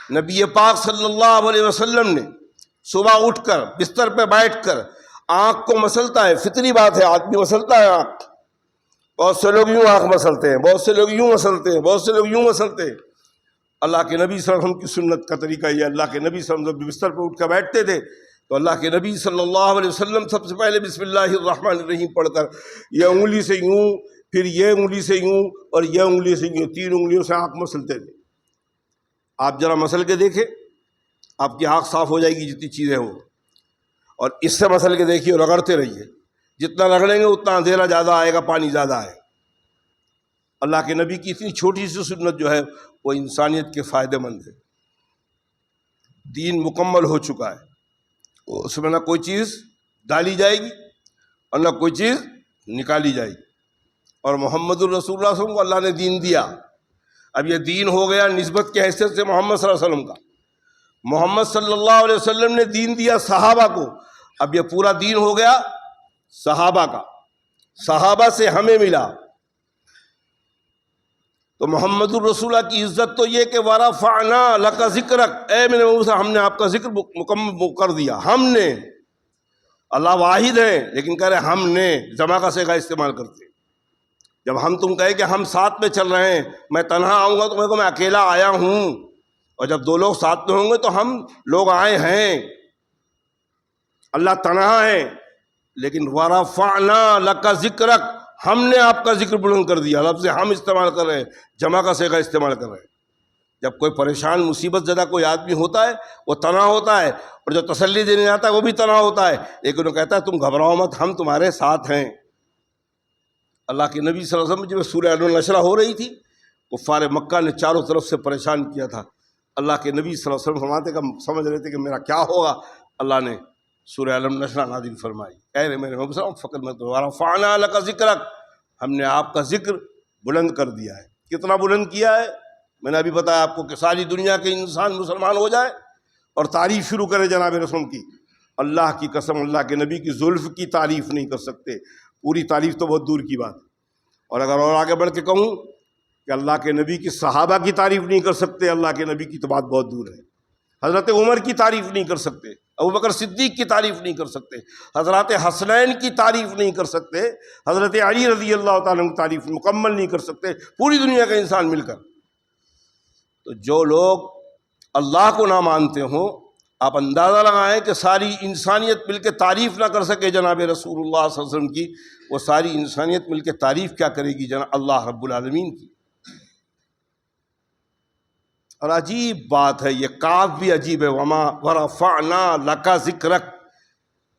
نبی پاک صلی اللہ علیہ وسلم نے صبح اٹھ کر بستر پہ بیٹھ کر آنکھ کو مسلتا ہے، فطری بات ہے، آدمی مسلتا ہے آنکھ. بہت سے لوگ یوں آنکھ مسلتے ہیں، بہت سے لوگ یوں مسلتے ہیں، بہت سے لوگ یوں مسلتے ہیں. اللہ کے نبی صلی اللہ علیہ وسلم کی سنت کا طریقہ یہ. اللہ کے نبی صلی اللہ علیہ وسلم جب بستر پہ اٹھ کر بیٹھتے تھے تو اللہ کے نبی صلی اللہ علیہ وسلم سب سے پہلے بسم اللہ الرحمن الرحیم پڑھ کر یہ انگلی سے یوں، پھر یہ انگلی سے یوں، اور یہ انگلی سے یوں، 3 انگلیوں سے آنکھ مسلتے تھے. آپ ذرا مسل کے دیکھیں، آپ کی آنکھ صاف ہو جائے گی جتنی چیزیں ہوں. اور اس سے مسل کے دیکھیے اور رگڑتے رہیے، جتنا رگڑیں گے اتنا اندھیرا زیادہ آئے گا، پانی زیادہ آئے گا. اللہ کے نبی کی اتنی چھوٹی سی سنت جو ہے وہ انسانیت کے فائدے مند ہے. دین مکمل ہو چکا ہے، اس میں نہ کوئی چیز ڈالی جائے گی اور نہ کوئی چیز نکالی جائے گی. اور محمد الرسول اللہ صلی اللہ علیہ وسلم کو اللہ نے دین دیا. اب یہ دین ہو گیا نسبت کی حیثیت سے محمد صلی اللہ علیہ وسلم کا. محمد صلی اللہ علیہ وسلم نے دین دیا صحابہ کو، اب یہ پورا دین ہو گیا صحابہ کا. صحابہ سے ہمیں ملا. تو محمد الرسول اللہ کی عزت تو یہ کہ وَرَفَعْنَا لَكَ ذِكْرَكَ، اے میرے محبوب صاحب ہم نے آپ کا ذکر مکمل کر دیا. ہم نے، اللہ واحد ہے لیکن کہہ رہے ہم نے، جمع کا صیغہ استعمال کرتے. جب ہم تم کہے کہ ہم ساتھ میں چل رہے ہیں، میں تنہا آؤں گا تو میں اکیلا آیا ہوں، اور جب 2 لوگ ساتھ میں ہوں گے تو ہم لوگ آئے ہیں. اللہ تنہا ہے لیکن وَرَفَعْنَا لَكَ ذِكْرَكَ، ہم نے آپ کا ذکر بلند کر دیا. لفظ ہم استعمال کر رہے ہیں، جمع کا صیغہ استعمال کر رہے ہیں. جب کوئی پریشان مصیبت زدہ کوئی آدمی ہوتا ہے وہ تنہا ہوتا ہے، اور جو تسلی دینے آتا ہے وہ بھی تنہا ہوتا ہے، لیکن وہ کہتا ہے تم گھبراؤ مت، ہم تمہارے ساتھ ہیں. اللہ کے نبی صلی اللہ علیہ وسلم جب سورہ النشر ہو رہی تھی، کفار مکہ نے چاروں طرف سے پریشان کیا تھا. اللہ کے نبی صلی اللہ علیہ وسلم فرماتے کہ سمجھ رہے تھے کہ میرا کیا ہوگا. اللہ نے سورہ النشر نازل فرمائی. اے میرے محبوب صلی اللہ علیہ وسلم فقط مت ورفعنا لک ذکرک، ہم نے آپ کا ذکر بلند کر دیا ہے. کتنا بلند کیا ہے؟ میں نے ابھی بتایا آپ کو کہ ساری دنیا کے انسان مسلمان ہو جائے اور تعریف شروع کرے جناب رسول کی. اللہ کی قسم اللہ کے نبی کی زلف کی تعریف نہیں کر سکتے، پوری تعریف تو بہت دور کی بات. اور اگر اور آگے بڑھ کے کہوں کہ اللہ کے نبی کی صحابہ کی تعریف نہیں کر سکتے، اللہ کے نبی کی تو بات بہت دور ہے. حضرت عمر کی تعریف نہیں کر سکتے، ابوبکر صدیق کی تعریف نہیں کر سکتے، حضرات حسنین کی تعریف نہیں کر سکتے، حضرت علی رضی اللہ تعالیٰ کی تعریف مکمل نہیں کر سکتے، پوری دنیا کا انسان مل کر. تو جو لوگ اللہ کو نہ مانتے ہوں، آپ اندازہ لگائیں کہ ساری انسانیت مل کے تعریف نہ کر سکے جناب رسول اللہ صلی اللہ علیہ وسلم کی، وہ ساری انسانیت مل کے تعریف کیا کرے گی جناب اللہ رب العالمین کی. اور عجیب بات ہے، یہ کاف بھی عجیب ہے، وما ورفعنا لک ذکرک،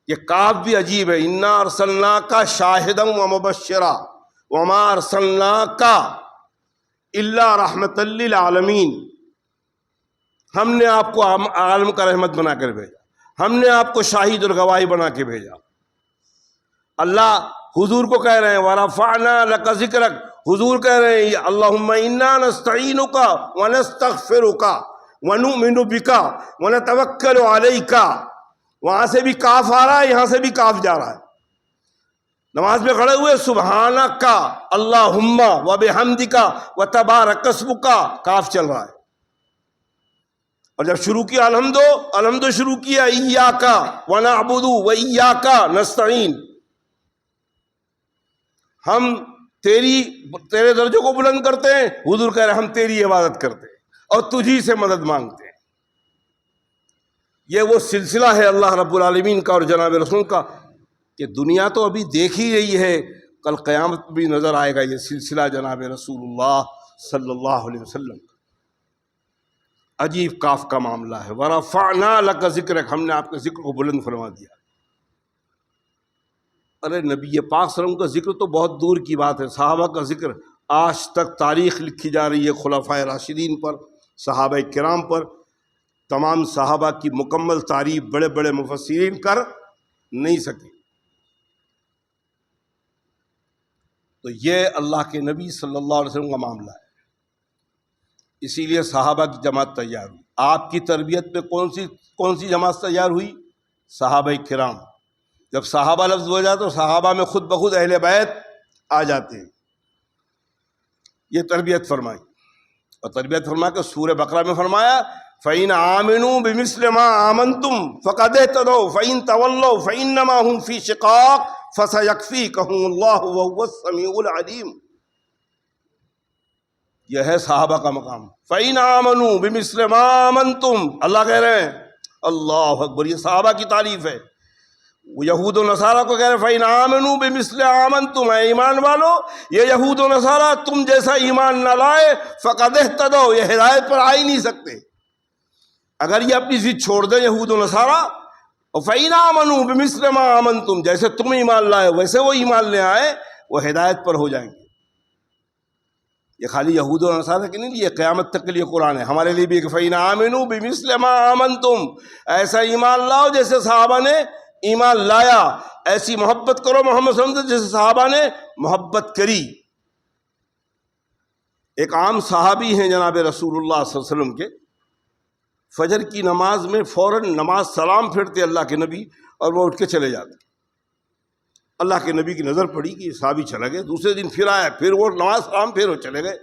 یہ کاف بھی عجیب ہے. انا ارسلناک شاہدا ومبشرا وما ارسلناک الا رحمۃ للعالمین، ہم نے آپ کو عالم کا رحمت بنا کر بھیجا، ہم نے آپ کو شاہد اور گواہی بنا کے بھیجا. اللہ حضور کو کہہ رہے ہیں ورفعنا لک ذکرک، حضور کہہ رہے ہیں اللہم انا نستعینک ونستغفرک ونؤمن بک ونتوکل علیک. وہاں سے بھی کاف آ رہا ہے، یہاں سے بھی کاف جا رہا ہے. نماز میں کھڑے ہوئے سبحانک اللہم وبحمدک وتبارک اسمک، کاف چل رہا ہے. اور جب شروع کیا الحمد شروع کیا ایاک ونعبد وایاک نستعین، ہم تیرے درجوں کو بلند کرتے ہیں. حضور کہہ رہے ہیں ہم تیری عبادت کرتے ہیں اور تجھی سے مدد مانگتے ہیں. یہ وہ سلسلہ ہے اللہ رب العالمین کا اور جناب رسول کا کہ دنیا تو ابھی دیکھ ہی رہی ہے، کل قیامت بھی نظر آئے گا یہ سلسلہ جناب رسول اللہ صلی اللہ علیہ وسلم. عجیب کاف کا معاملہ ہے. ورفعنا لک ذکرک، ہم نے آپ کے ذکر کو بلند فرما دیا. ارے نبی پاک صلی اللہ علیہ وسلم کا ذکر تو بہت دور کی بات ہے، صحابہ کا ذکر آج تک تاریخ لکھی جا رہی ہے خلفائے راشدین پر، صحابہ کرام پر. تمام صحابہ کی مکمل تعریف بڑے بڑے مفسرین کر نہیں سکے. تو یہ اللہ کے نبی صلی اللہ علیہ وسلم کا معاملہ ہے. اسی لیے صحابہ کی جماعت تیار ہوئی. آپ کی تربیت میں کون سی جماعت تیار ہوئی؟ صحابہ کرام. جب صحابہ لفظ ہو جاتا تو صحابہ میں خود بخود اہل بیت آ جاتے ہیں. یہ تربیت فرمائی، اور تربیت فرما کے سورہ بقرہ میں فرمایا فَإِنْ آمِنُوا بِمِثْلِ مَا آمَنْتُمْ فَقَدْ اهْتَدَوْا وَإِنْ تَوَلَّوْا فَإِنَّمَا هُمْ فِي شِقَاقٍ فَسَيَكْفِيكَهُمُ اللَّهُ وَهُوَ السَّمِيعُ الْعَلِيمُ. یہ ہے صحابہ کا مقام. فَإِنْ آمَنُوا بِمِثْلِ مَا آمَنْتُمْ، اللہ کہہ رہے ہیں اللہ اکبر، یہ صحابہ کی تعریف ہے. وہ یہود و نصارہ کو کہہ رہے ہیں فَإِنْ آمَنُوا بِمِثْلِ آمَنْتُمْ، اے ایمان والو یہ یہود و نصارہ تم جیسا ایمان نہ لائے فَقَدْ اهْتَدَوْا، یہ ہدایت پر آ ہی نہیں سکتے. اگر یہ اپنی ضد چھوڑ دیں یہود و نصارہ، اور فَإِنْ آمَنُوا بِمِثْلِ مَا آمَنْتُمْ، جیسے تم ایمان لائے ویسے وہ ایمان لے آئے، وہ ہدایت پر ہو جائیں گے. یہ خالی یہود و نصارہ کے نہیں، یہ قیامت تک کے لیے قرآن ہے. ہمارے لیے بھی کہ فَإِنْ آمَنُوا بِمِثْلِ مَا آمَنْتُمْ، ایسا ایمان لاؤ جیسے صحابہ نے ایمان لایا، ایسی محبت کرو محمد صلی اللہ علیہ وسلم سے جیسے صحابہ نے محبت کری. ایک عام صحابی ہیں جناب رسول اللہ صلی اللہ علیہ وسلم کے، فجر کی نماز میں فوراً نماز سلام پھیرتے اللہ کے نبی، اور وہ اٹھ کے چلے جاتے. اللہ کے نبی کی نظر پڑی کہ یہ صحابی چلا گئے. دوسرے دن پھر آیا، پھر وہ نماز سلام پھیر وہ چلے گئے.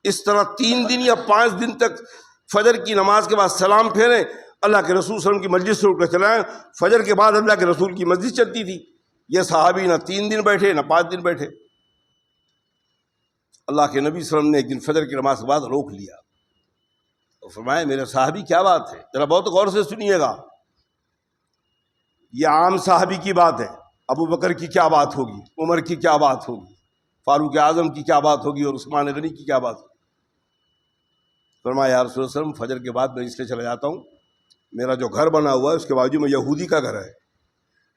اس طرح 3 دن یا 5 دن تک فجر کی نماز کے بعد سلام پھیرے، اللہ کے رسول صلی اللہ علیہ وسلم کی مسجد سے اٹھ کر چلائیں. فجر کے بعد اللہ کے رسول کی مسجد چلتی تھی. یہ صحابی نہ 3 دن بیٹھے نہ 5 دن بیٹھے. اللہ کے نبی صلی اللہ علیہ وسلم نے ایک دن فجر کی نماز کے بعد روک لیا اور فرمایا میرے صحابی کیا بات ہے، ذرا بہت غور سے سنیے گا. یہ عام صحابی کی بات ہے، ابو بکر کی کیا بات ہوگی، عمر کی کیا بات ہوگی، فاروق اعظم کی کیا بات ہوگی، اور عثمان غنی کی کیا بات ہوگی. فرمایا یا رسول اللہ صلی اللہ علیہ وسلم فجر کے بعد میں اس لیے چلا جاتا ہوں، میرا جو گھر بنا ہوا ہے اس کے بازو میں یہودی کا گھر ہے،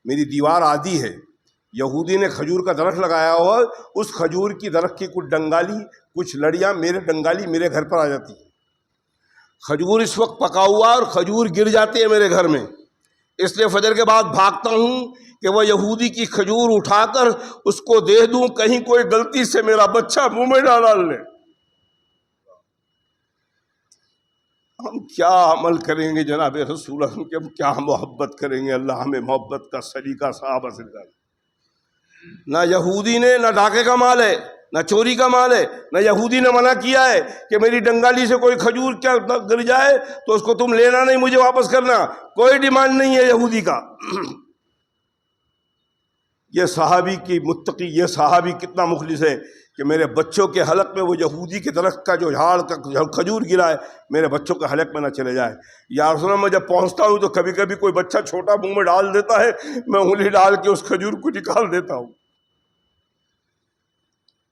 میری دیوار آدھی ہے، یہودی نے کھجور کا درخت لگایا ہوا، اس کھجور کی درخت کی کچھ ڈنگالی کچھ لڑیاں میرے گھر پر آ جاتی ہیں. کھجور اس وقت پکا ہوا اور کھجور گر جاتے ہیں میرے گھر میں، اس لیے فجر کے بعد بھاگتا ہوں کہ وہ یہودی کی کھجور اٹھا کر اس کو دے دوں، کہیں کوئی غلطی سے میرا بچہ منہ میں نہ ڈال لے. ہم کیا عمل کریں گے جناب رسول اللہ کہ ہم کیا محبت کریں گے. اللہ ہمیں محبت کا سلیقہ صحابہ سے دے. نہ یہودی نے نہ ڈاکے کا مال ہے نہ چوری کا مال ہے، نہ یہودی نے منع کیا ہے کہ میری ڈنگالی سے کوئی کھجور کیا گر جائے تو اس کو تم لینا نہیں، مجھے واپس کرنا. کوئی ڈیمانڈ نہیں ہے یہودی کا. یہ صحابی کی متقی، یہ صحابی کتنا مخلص ہے کہ میرے بچوں کے حلق میں وہ یہودی کے درخت کا جو جھاڑ کا کھجور گرا ہے میرے بچوں کے حلق میں نہ چلے جائے. یا رسول اللہ میں جب پہنچتا ہوں تو کبھی کبھی کوئی بچہ چھوٹا منہ میں ڈال دیتا ہے، میں انگلی ڈال کے اس کھجور کو نکال دیتا ہوں.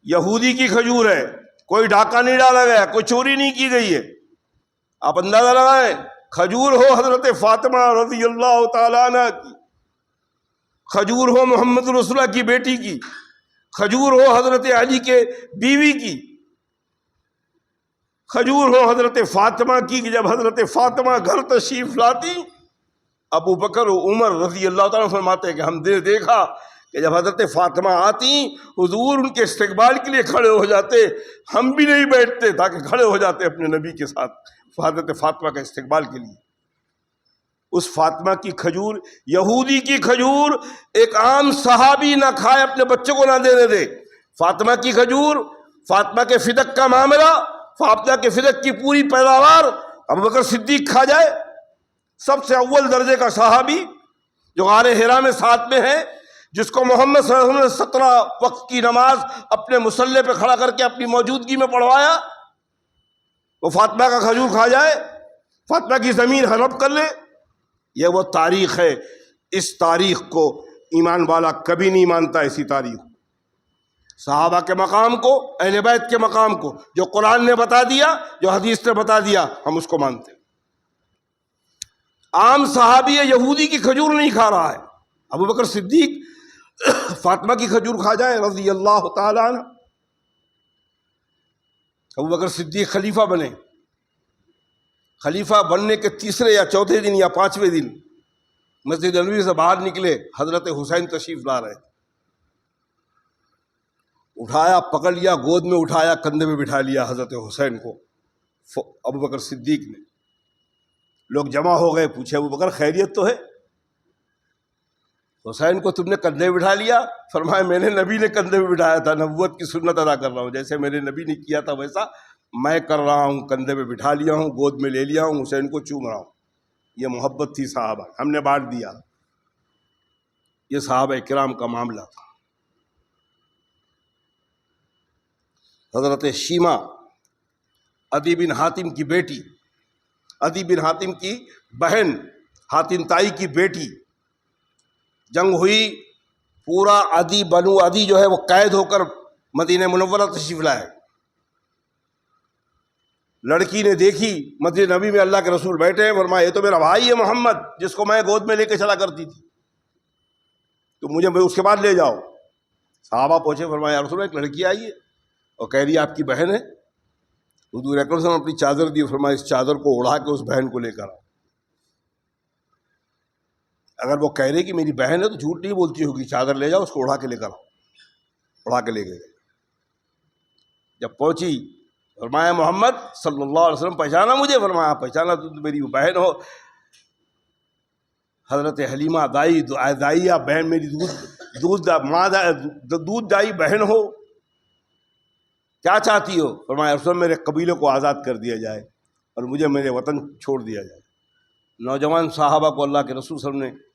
یہودی کی کھجور ہے، کوئی ڈاکہ نہیں ڈالا گیا، کوئی چوری نہیں کی گئی ہے. آپ اندازہ لگائیں، کھجور ہو حضرت فاطمہ رضی اللہ تعالیٰ عنہ کی، کھجور ہو محمد رسول اللہ کی بیٹی کی، کھجور ہو حضرت علی کے بیوی کی، کھجور ہو حضرت فاطمہ کی کہ جب حضرت فاطمہ گھر تشریف لاتی، ابو بکر و عمر رضی اللہ تعالیٰ فرماتے ہیں کہ ہم نے دیکھا کہ جب حضرت فاطمہ آتی حضور ان کے استقبال کے لیے کھڑے ہو جاتے، ہم بھی نہیں بیٹھتے تاکہ کھڑے ہو جاتے اپنے نبی کے ساتھ حضرت فاطمہ کا استقبال کے لیے. اس فاطمہ کی کھجور، یہودی کی کھجور ایک عام صحابی نہ کھائے، اپنے بچوں کو نہ دینے دے. فاطمہ کی کھجور، فاطمہ کے فدق کا معاملہ، فاطمہ کے فدق کی پوری پیداوار ابوبکر صدیق کھا جائے. سب سے اول درجے کا صحابی جو غار حرا میں ساتھ میں ہے، جس کو محمد صلی اللہ علیہ وسلم نے 17 وقت کی نماز اپنے مصلی پہ کھڑا کر کے اپنی موجودگی میں پڑھوایا، وہ فاطمہ کا کھجور کھا جائے، فاطمہ کی زمین ہڑپ کر لے. یہ وہ تاریخ ہے. اس تاریخ کو ایمان والا کبھی نہیں مانتا. ایسی تاریخ صحابہ کے مقام کو، اہل بیت کے مقام کو جو قرآن نے بتا دیا، جو حدیث نے بتا دیا، ہم اس کو مانتے. عام صحابی یہودی کی کھجور نہیں کھا رہا ہے. ابو بکر صدیق فاطمہ کی کھجور کھا جائے رضی اللہ تعالیٰ عنہ. ابو بکر صدیق خلیفہ بنے. خلیفہ بننے کے 3 یا 4 دن یا 5ویں دن مسجد نبوی سے باہر نکلے، حضرت حسین تشریف لا رہے. اٹھایا، پکڑ لیا، گود میں اٹھایا، کندھے میں بٹھا لیا حضرت حسین کو ابو بکر صدیق نے. لوگ جمع ہو گئے، پوچھے ابو بکر خیریت تو ہے؟ حسین کو تم نے کندھے بٹھا لیا؟ فرمایا میں نے نبی نے کندھے میں بٹھایا تھا، نبوت کی سنت ادا کر رہا ہوں، جیسے میرے نبی نے کیا تھا ویسا میں کر رہا ہوں، کندھے پہ بٹھا لیا ہوں، گود میں لے لیا ہوں، حسین کو چوم رہا ہوں. یہ محبت تھی صحابہ، ہم نے بانٹ دیا. یہ صحابہ کرام کا معاملہ تھا. حضرت شیما عدی بن حاتم کی بیٹی، عدی بن حاتم کی بہن، حاتم تائی کی بیٹی، جنگ ہوئی، پورا عدی بنو عدی جو ہے وہ قید ہو کر مدینہ منورہ تشریف لائے. لڑکی نے دیکھی مسجد نبی میں اللہ کے رسول بیٹھے ہیں، فرمایا یہ تو میرا بھائی ہے محمد، جس کو میں گود میں لے کے چلا کرتی تھی، تو مجھے اس کے بعد لے جاؤ. صحابہ پہنچے، فرمایا یا رسول اللہ ایک لڑکی آئی ہے اور کہہ رہی ہے آپ کی بہن ہے. حضور اکرم صلی اللہ علیہ وسلم اپنی چادر دی، فرمایا اس چادر کو اڑا کے اس بہن کو لے کر آؤ. اگر وہ کہہ رہی کہ میری بہن ہے تو جھوٹ نہیں بولتی ہوگی، چادر لے جاؤ، اس کو اڑا کے لے کر آؤ. اڑا کے لے گئے. جب پہنچی، فرمایا محمد صلی اللہ علیہ وسلم پہچانا مجھے؟ فرمایا پہچانا، تو میری بہن ہو. حضرت حلیمہ دائیہ بہن میری، دودھ دائی بہن ہو، کیا چاہتی ہو؟ فرمایا رسول میرے قبیلے کو آزاد کر دیا جائے اور مجھے میرے وطن چھوڑ دیا جائے. نوجوان صحابہ کو اللہ کے رسول صلی اللہ علیہ وسلم نے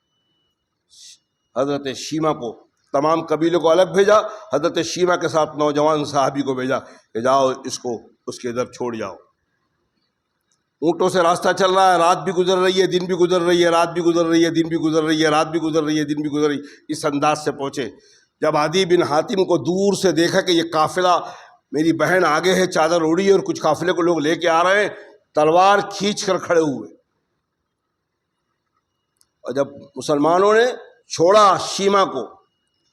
حضرت شیما کو، تمام قبیلے کو الگ بھیجا، حضرت شیما کے ساتھ نوجوان صحابی کو بھیجا کہ جاؤ اس کو اس کے ادھر چھوڑ جاؤ. اونٹوں سے راستہ چل رہا ہے، رات بھی گزر رہی ہے، دن بھی گزر رہی ہے، رات بھی گزر رہی ہے، دن بھی گزر رہی ہے، رات بھی گزر رہی ہے، دن بھی گزر رہی ہے. اس انداز سے پہنچے. جب عدی بن حاتم کو دور سے دیکھا کہ یہ قافلہ، میری بہن آگے ہے، چادر اڑی ہے اور کچھ قافلے کو لوگ لے کے آ رہے ہیں، تلوار کھینچ کر کھڑے ہوئے. اور جب مسلمانوں نے چھوڑا شیما کو،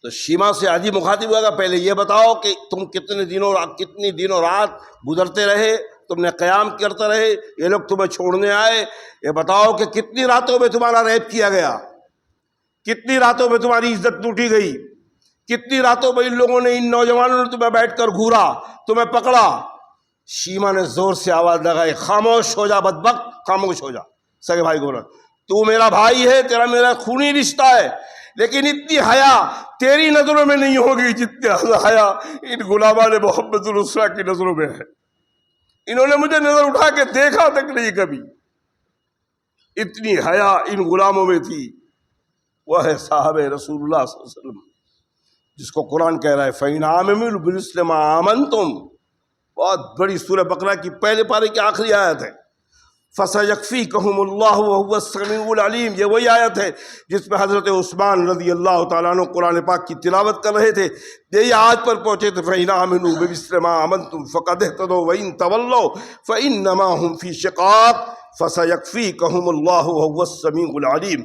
تو شیما سے عدی مخاطب ہوا کہ پہلے یہ بتاؤ کہ تم کتنی دن و رات گزرتے رہے، تم نے قیام کرتے رہے، یہ لوگ تمہیں چھوڑنے آئے، یہ بتاؤ کہ کتنی راتوں میں تمہارا ریپ کیا گیا، کتنی راتوں میں تمہاری عزت لوٹی گئی، کتنی راتوں میں ان لوگوں نے، ان نوجوانوں نے تمہیں بیٹھ کر گھورا، تمہیں پکڑا. شیما نے زور سے آواز لگائی، خاموش ہو جا بدبخت، خاموش ہو جا. سگے بھائی کو بولا تو میرا بھائی ہے، تیرا میرا خونی رشتہ ہے، لیکن اتنی حیا تیری نظروں میں نہیں ہوگی جتنی حیا ان غلامان محمد رسول اللہ کی نظروں میں ہے. انہوں نے مجھے نظر اٹھا کے دیکھا تک نہیں کبھی، اتنی حیا ان غلاموں میں تھی. وہ ہے صاحب رسول اللہ صلی اللہ علیہ وسلم، جس کو قرآن کہہ رہا ہے فَإِنْ آمَنُوا بِمِثْلِ مَا آمَنْتُمْ. بہت بڑی سورہ بقرہ کی پہلے پارے کی آخری آیت ہے. فَسَيَكْفِيكَهُمُ اللَّهُ وَهُوَ السَّمِيعُ الْعَلِيمُ. یہ وہی آیت ہے جس میں حضرت عثمان رضی اللہ تعالیٰ عنہ قرآن پاک کی تلاوت کر رہے تھے. یہی آیت پر پہنچے تھے فَإِنْ آمَنُوا بِمِثْلِ مَا آمَنْتُمْ فَقَدِ اهْتَدَوْا وَإِنْ تَوَلَّوْا فَإِنَّمَا هُمْ فِي شِقَاقٍ فَسَيَكْفِيكَهُمُ اللَّهُ وَهُوَ السَّمِيعُ الْعَلِيمُ.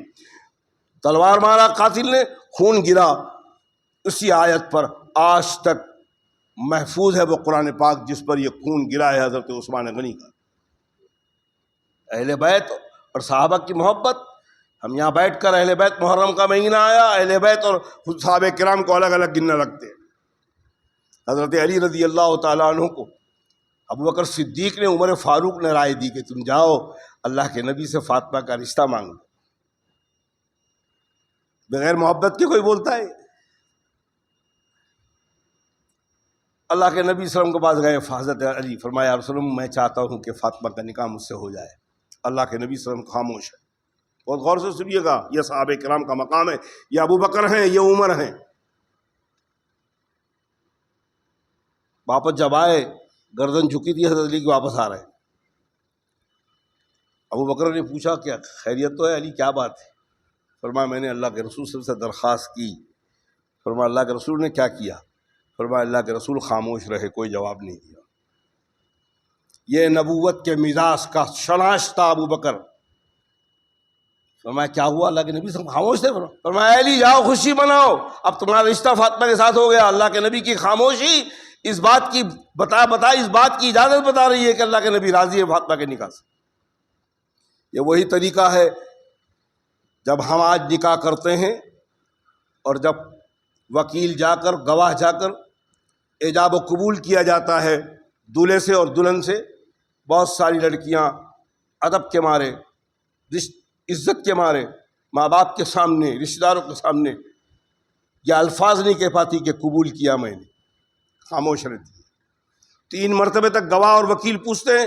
تلوار مارا قاتل نے، خون گرا. اسی آیت پر آج تک محفوظ ہے وہ قرآن پاک جس پر یہ خون گرا ہے حضرت عثمان غنی کا. اہل بیت اور صحابہ کی محبت. ہم یہاں بیٹھ کر اہل بیت محرم کا مہینہ آیا، اہل بیت اور صحابہ کرام کو الگ الگ گننا لگتے. حضرت علی رضی اللہ تعالیٰ عنہ کو ابو بکر صدیق نے، عمر فاروق نے رائے دی کہ تم جاؤ اللہ کے نبی سے فاطمہ کا رشتہ مانگ لو. بغیر محبت کے کوئی بولتا ہے؟ اللہ کے نبی صلی اللہ علیہ وسلم کے پاس گئے حضرت علی، فرمایا یا رسول اللہ میں چاہتا ہوں کہ فاطمہ کا نکاح مجھ سے ہو جائے. اللہ کے نبی صلی اللہ علیہ وسلم خاموش ہے. بہت غور سے سنیے گا، یہ صحابہ کرام کا مقام ہے. یہ ابو بکر ہیں، یہ عمر ہیں. واپس جب آئے، گردن جھکی تھی حضرت علی کی، واپس آ رہے ہیں. ابو بکر نے پوچھا کیا خیریت تو ہے علی، کیا بات ہے؟ فرمایا میں نے اللہ کے رسول صلی اللہ علیہ وسلم سے درخواست کی. فرمایا اللہ کے رسول نے کیا کیا؟ فرمایا اللہ کے رسول خاموش رہے، کوئی جواب نہیں دیا. یہ نبوت کے مزاج کا شناش تھا ابو بکر. فرمایا کیا ہوا؟ اللہ کے نبی صلی خاموش تھے. فرمایا علی جاؤ خوشی مناؤ، اب تمہارا رشتہ فاطمہ کے ساتھ ہو گیا. اللہ کے نبی کی خاموشی اس بات کی اس بات کی اجازت بتا رہی ہے کہ اللہ کے نبی راضی ہے فاطمہ کے نکاح سے. یہ وہی طریقہ ہے جب ہم آج نکاح کرتے ہیں اور جب وکیل جا کر، گواہ جا کر ایجاب و قبول کیا جاتا ہے دولہے سے اور دلہن سے. بہت ساری لڑکیاں ادب کے مارے، عزت کے مارے، ماں باپ کے سامنے، رشتہ داروں کے سامنے یہ الفاظ نہیں کہہ پاتی کہ قبول کیا میں نے، خاموش رہتی ہے. 3 مرتبے تک گواہ اور وکیل پوچھتے ہیں،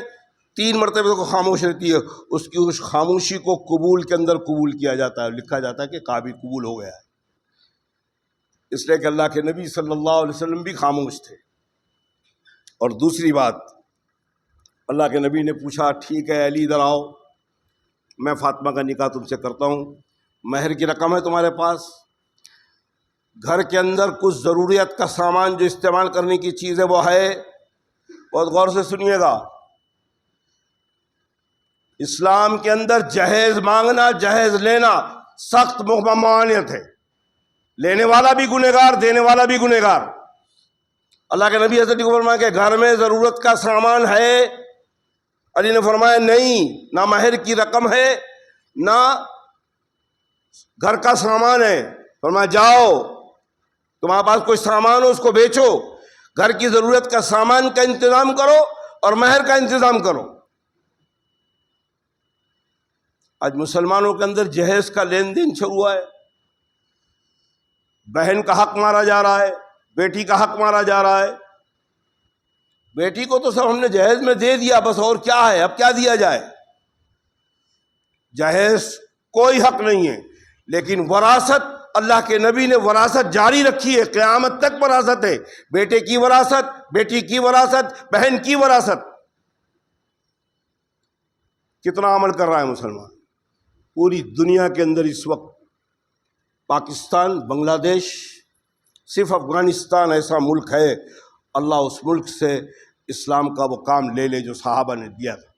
3 مرتبے تک خاموش رہتی ہے، اس کی اس خاموشی کو قبول کے اندر قبول کیا جاتا ہے، لکھا جاتا ہے کہ قابل قبول ہو گیا ہے، اس لیے کہ اللہ کے نبی صلی اللہ علیہ وسلم بھی خاموش تھے۔ اور دوسری بات، اللہ کے نبی نے پوچھا ٹھیک ہے علی ادھر آؤ، میں فاطمہ کا نکاح تم سے کرتا ہوں، مہر کی رقم ہے تمہارے پاس، گھر کے اندر کچھ ضروریات کا سامان جو استعمال کرنے کی چیز ہے وہ ہے۔ بہت غور سے سنیے گا، اسلام کے اندر جہیز مانگنا جہیز لینا سخت ممانعت ہے، لینے والا بھی گنہگار، دینے والا بھی گنہگار۔ اللہ کے نبی حضرت کو فرمایا کہ گھر میں ضرورت کا سامان ہے، علی نے فرمایا نہیں، نہ مہر کی رقم ہے نہ گھر کا سامان ہے۔ فرمایا جاؤ، تمہارے پاس کوئی سامان ہو اس کو بیچو، گھر کی ضرورت کا سامان کا انتظام کرو اور مہر کا انتظام کرو۔ آج مسلمانوں کے اندر جہیز کا لین دین شروع ہوا ہے، بہن کا حق مارا جا رہا ہے، بیٹی کا حق مارا جا رہا ہے۔ بیٹی کو تو سب ہم نے جہیز میں دے دیا، بس اور کیا ہے، اب کیا دیا جائے؟ جہیز کوئی حق نہیں ہے، لیکن وراثت اللہ کے نبی نے وراثت جاری رکھی ہے، قیامت تک وراثت ہے، بیٹے کی وراثت، بیٹی کی وراثت، بہن کی وراثت۔ کتنا عمل کر رہا ہے مسلمان؟ پوری دنیا کے اندر اس وقت پاکستان، بنگلہ دیش، صرف افغانستان ایسا ملک ہے اللہ اس ملک سے اسلام کا وہ کام لے لے جو صحابہ نے دیا تھا۔